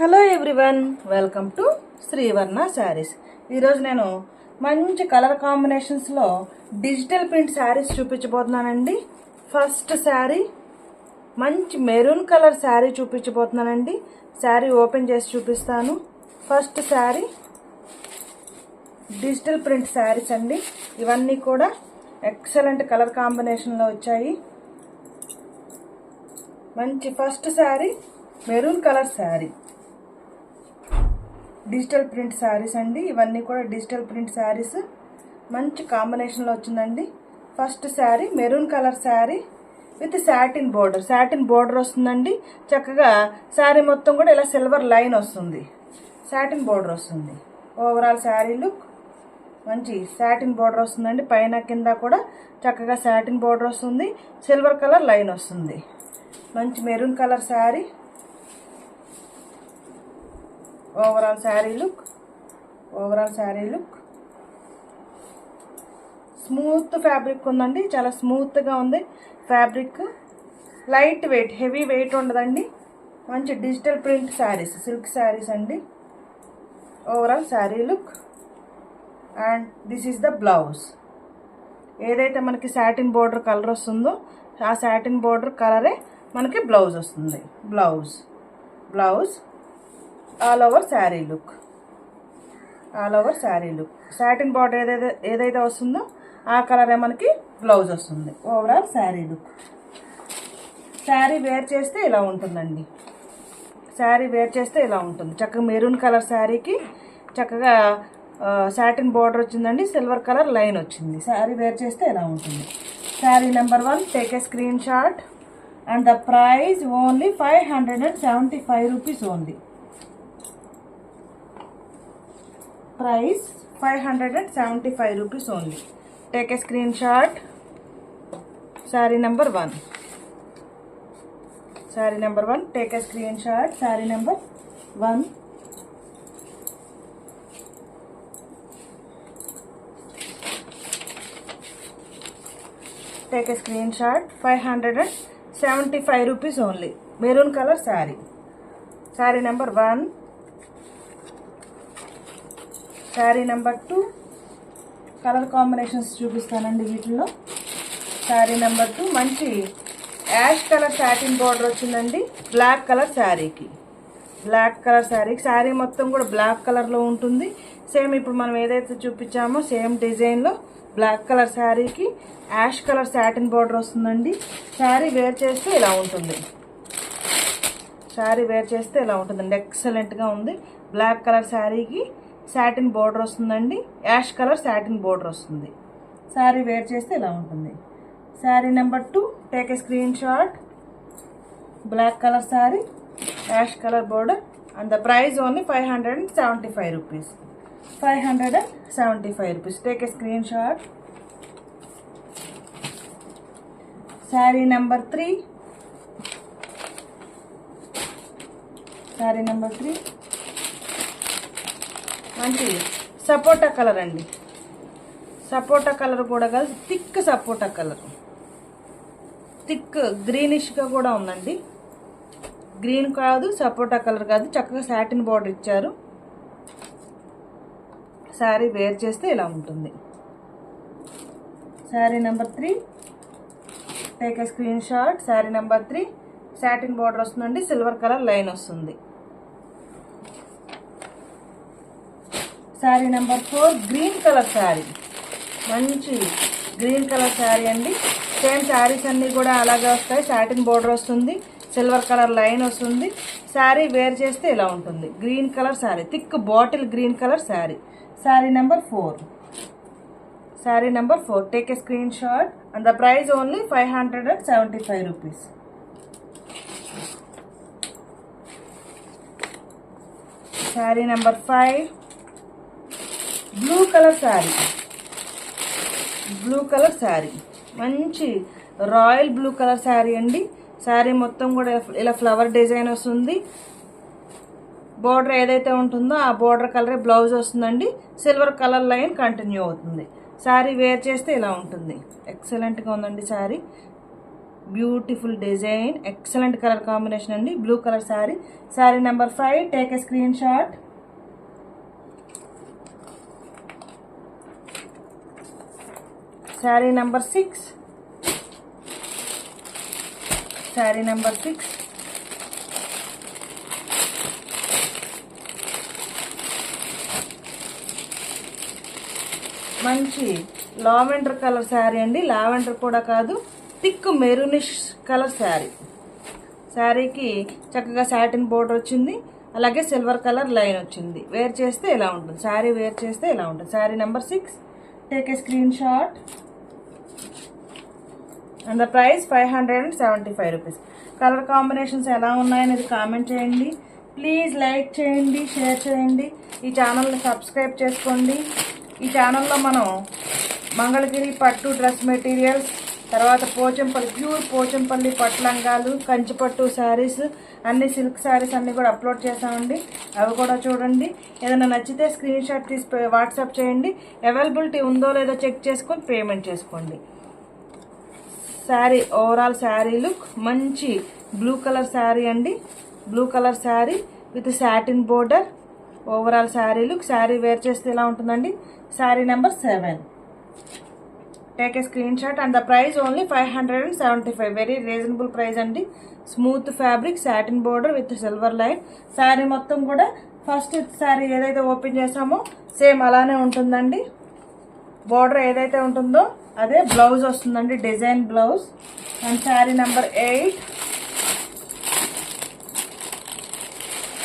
Hello everyone, welcome to Srivarna Saris. ఈరోజు నేను మంచి కలర్ కాంబినేషన్స్లో డిజిటల్ ప్రింట్ శారీస్ చూపించబోతున్నానండి. ఫస్ట్ శారీ మంచి మెరూన్ కలర్ శారీ చూపించబోతున్నానండి. శారీ ఓపెన్ చేసి చూపిస్తాను. First sari digital print saris అండి. ఇవన్నీ కూడా ఎక్సలెంట్ కలర్ కాంబినేషన్లో వచ్చాయి. మంచి first sari maroon colour sari, digital print saris అండి. ఇవన్నీ కూడా డిజిటల్ ప్రింట్ శారీస్ మంచి కాంబినేషన్లో వచ్చిందండి. First sari maroon colour sari with satin border వస్తుందండి. చక్కగా శారీ మొత్తం కూడా ఇలా సిల్వర్ లైన్ వస్తుంది, సాటిన్ బోర్డర్ వస్తుంది. ఓవరాల్ శారీ లుక్ మంచి సాటిన్ బోర్డర్ వస్తుందండి. పైన కింద కూడా చక్కగా సాటిన్ బోర్డర్ వస్తుంది, సిల్వర్ కలర్ లైన్ వస్తుంది. మంచి maroon colour sari. Overall sari look smooth fabric ఉందండి. చాలా స్మూత్గా ఉంది fabric. Light weight, heavy weight ఉండదండి. మంచి digital print saris, silk saris అండి. Overall sari look. And this is the blouse. ఏదైతే మనకి సాటిన్ బోర్డర్ కలర్ వస్తుందో ఆ సాటిన్ బోర్డర్ కలరే మనకి బ్లౌజ్ వస్తుంది. Blouse all over sari look. Satin border ఏదైతే వస్తుందో ఆ కలరే మనకి బ్లౌజ్ వస్తుంది. Overall sari look. Sari wear చేస్తే ఇలా ఉంటుందండి. చక్కగా మెరూన్ కలర్ శారీకి చక్కగా సాటిన్ బార్డర్ వచ్చిందండి, సిల్వర్ కలర్ లైన్ వచ్చింది. శారీ వేర్ చేస్తే ఇలా ఉంటుంది. Sari number 1, take a screen shot. And the price only 575 rupees only. Price 575 rupees only. Take a screenshot. Saree number 1. Take a screenshot. Saree number 1. Take a screenshot. 575 rupees only. Maroon color saree. Saree number 1. Sari number 2 colour combinations చూపిస్తానండి వీటిల్లో. Sari number 2 మంచి ash colour satin border వచ్చిందండి. Black colour శారీకి శారీ మొత్తం కూడా black కలర్లో ఉంటుంది. Same ఇప్పుడు మనం ఏదైతే చూపించామో సేమ్ డిజైన్లో బ్లాక్ కలర్ శారీకి యాష్ కలర్ సాటిన్ బోర్డర్ వస్తుందండి. శారీ వేర్ చేస్తే ఇలా ఉంటుందండి. ఎక్సలెంట్గా ఉంది. బ్లాక్ కలర్ శారీకి సాటిన్ బోర్డర్ వస్తుందండి, యాష్ కలర్ సాటిన్ బోర్డర్ వస్తుంది. శారీ వేర్ చేస్తే ఇలా ఉంటుంది. Sari number 2, take a screen shot. Black colour sari, ash colour border. And the price only 575 rupees. 575 rupees. Take a screen shot. Sari number 3. మంచి సపోటా కలర్ అండి. సపోటా colour కూడా కాదు, థిక్ సపోటా కలర్. థిక్ గ్రీనిష్గా కూడా ఉందండి. గ్రీన్ కాదు, సపోటా కలర్ కాదు. చక్కగా సాటిన్ బోర్డర్ ఇచ్చారు. శారీ వేర్ చేస్తే ఇలా ఉంటుంది. Sari number 3, take a screen shot. Sari number 3 satin border వస్తుందండి, సిల్వర్ కలర్ లైన్ వస్తుంది. Sari number 4 green colour sari. మంచి గ్రీన్ కలర్ శారీ అండి. సేమ్ శారీస్ అన్నీ కూడా అలాగే వస్తాయి. సాటిన్ బోర్డర్ వస్తుంది, సిల్వర్ కలర్ లైన్ వస్తుంది. శారీ వేర్ చేస్తే ఇలా ఉంటుంది. Green colour sari, thick bottle green colour sari. Sari number 4. Take a screen shot. And the price only 575 rupees. Sari number 5, blue colour sari. మంచి రాయల్ బ్లూ కలర్ శారీ అండి. శారీ మొత్తం కూడా ఇలా ఫ్లవర్ డిజైన్ వస్తుంది. బోర్డర్ ఏదైతే ఉంటుందో ఆ బోర్డర్ కలరే బ్లౌజ్ వస్తుందండి. సిల్వర్ కలర్ లైన్ కంటిన్యూ అవుతుంది. శారీ వేర్ చేస్తే ఇలా ఉంటుంది. ఎక్సలెంట్గా ఉందండి sari. Beautiful design, excellent colour combination అండి. Blue colour sari. Sari number 5, take a screen shot. Sari number 6, sari number 6, మంచి లావెండర్ కలర్ శారీ అండి. లావెండర్ కూడా కాదు, థిక్ మెరూనిష్ కలర్ శారీ. శారీకి చక్కగా సాటిన్ బోర్డర్ వచ్చింది, అలాగే సిల్వర్ కలర్ లైన్ వచ్చింది. వేర్ చేస్తే ఇలా ఉంటుంది శారీ. వేర్ చేస్తే ఇలా ఉంటుంది. Sari number 6, take a screen shot. And the price 575 rupees. Colour combinations ఎలా ఉన్నాయనేది కామెంట్ చేయండి. ప్లీజ్ లైక్ చేయండి, షేర్ చేయండి. ఈ ఛానల్ని సబ్స్క్రైబ్ చేసుకోండి. ఈ ఛానల్లో మనం మంగళగిరి పట్టు డ్రెస్ మెటీరియల్స్, తర్వాత పోచంపల్లి ప్యూర్ పోచంపల్లి పట్టు లంగాలు, కంచిపట్టు శారీస్, అన్ని సిల్క్ శారీస్ అన్నీ కూడా అప్లోడ్ చేసామండి. అవి కూడా చూడండి. ఏదైనా నచ్చితే స్క్రీన్ షాట్ తీసి వాట్సాప్ చేయండి. అవైలబిలిటీ ఉందో లేదో చెక్ చేసుకొని పేమెంట్ చేసుకోండి. శారీ ఓవరాల్ శారీ లుక్ మంచి బ్లూ కలర్ శారీ అండి. Blue colour sari with satin border. Overall sari look. Sari wear చేస్తే ఇలా ఉంటుందండి. Sari number 7, take a screen shot. And the price only 575. Very reasonable price అండి. Smooth fabric, satin border with silver line. Sari మొత్తం కూడా first sari ఏదైతే open చేసామో same అలానే ఉంటుందండి. బోర్డర్ ఏదైతే ఉంటుందో అదే బ్లౌజ్ వస్తుందండి, design blouse. And sari number 8,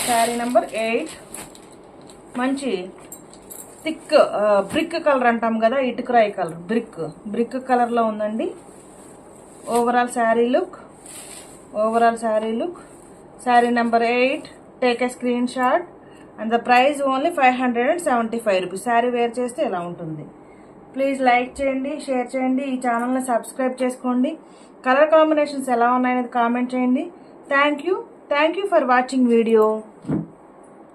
sari number 8 మంచి థిక్ బ్రిక్ కలర్ అంటాం కదా, ఇటుకరాయి కలర్, బ్రిక్ కలర్లో ఉందండి. Overall sari look. Overall sari look. Sari number 8, take a screen shot. And the price only 575 rupees. Sari wear చేస్తే ఇలా ఉంటుంది. ప్లీజ్ లైక్ చేయండి, షేర్ చేయండి. ఈ ఛానల్ని సబ్స్క్రైబ్ చేసుకోండి. కలర్ కాంబినేషన్స్ ఎలా ఉన్నాయనేది కామెంట్ చేయండి. Thank you for watching video.